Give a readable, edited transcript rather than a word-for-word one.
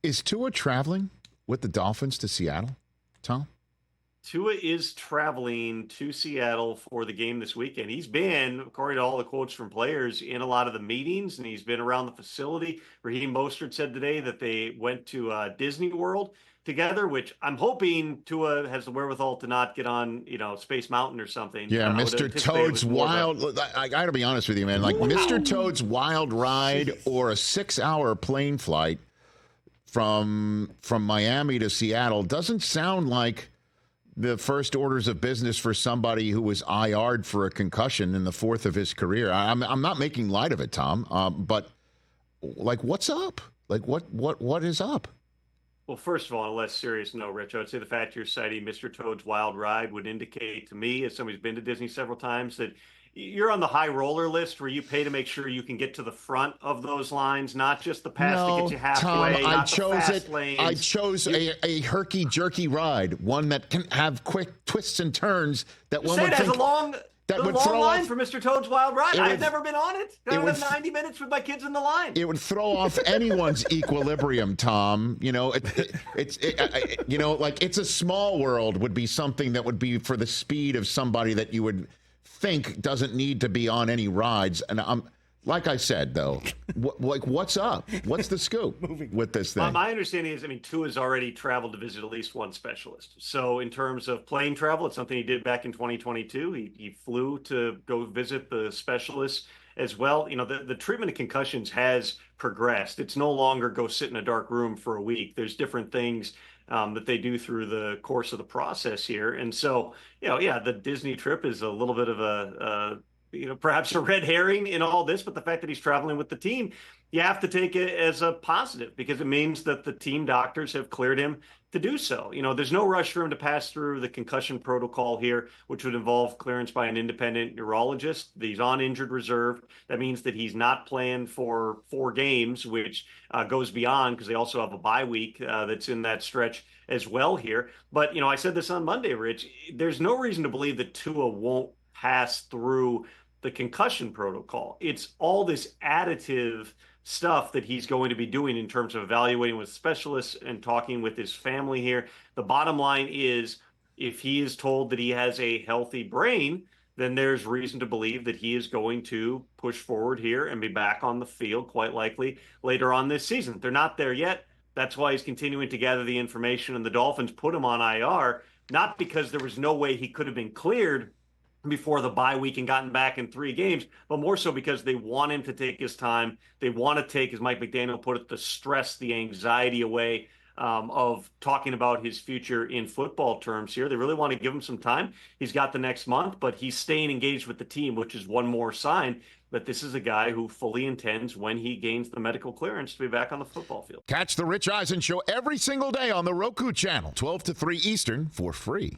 Is Tua traveling with the Dolphins to Seattle, Tom? Tua is traveling to Seattle for the game this weekend. He's been, according to all the quotes from players, in a lot of the meetings, and he's been around the facility. Raheem Mostert said today that they went to Disney World together, which I'm hoping Tua has the wherewithal to not get on, Space Mountain or something. Yeah, Mr. Toad's Wild. I got to be honest with you, man. Like Mr. Toad's Wild Ride or a 6-hour plane flight from Miami to Seattle doesn't sound like the first orders of business for somebody who was IR'd for a concussion in the fourth of his career. I'm not making light of it, Tom, but like, what's up? Like, what is up? Well, first of all, on a less serious note, Rich, I would say the fact you're citing Mr. Toad's Wild Ride would indicate to me, as somebody who's been to Disney several times, that you're on the high roller list where you pay to make sure you can get to the front of those lines, not just the pass to get you halfway. Tom, I chose a herky-jerky ride, one that can have quick twists and turns that one would think... That would throw line off, for Mr. Toad's Wild Ride. I've never been on it. I would have 90 minutes with my kids in the line. It would throw off anyone's equilibrium, Tom. It's a small world would be something that would be for the speed of somebody that you would think doesn't need to be on any rides. And like I said, though, what's up? What's the scoop with this thing? My understanding is, Tua's already traveled to visit at least one specialist. So in terms of plane travel, it's something he did back in 2022. He flew to go visit the specialists as well. The treatment of concussions has progressed. It's no longer go sit in a dark room for a week. There's different things that they do through the course of the process here. And so, the Disney trip is a little bit of a perhaps a red herring in all this, but the fact that he's traveling with the team, you have to take it as a positive because it means that the team doctors have cleared him to do so. There's no rush for him to pass through the concussion protocol here, which would involve clearance by an independent neurologist. He's on injured reserve. That means that he's not planned for 4 games, which goes beyond because they also have a bye week that's in that stretch as well here. But, I said this on Monday, Rich, there's no reason to believe that Tua won't pass through the concussion protocol. It's all this additive stuff that he's going to be doing in terms of evaluating with specialists and talking with his family here. The bottom line is, if he is told that he has a healthy brain, then there's reason to believe that he is going to push forward here and be back on the field quite likely later on this season. They're not there yet. That's why he's continuing to gather the information, and the Dolphins put him on IR, not because there was no way he could have been cleared before the bye week and gotten back in 3 games, but more so because they want him to take his time. They want to take, as Mike McDaniel put it, the stress, the anxiety away of talking about his future in football terms here. They really want to give him some time. He's got the next month, but he's staying engaged with the team, which is one more sign that this is a guy who fully intends, when he gains the medical clearance, to be back on the football field. Catch the Rich Eisen Show every single day on the Roku Channel, 12 to 3 Eastern, for free.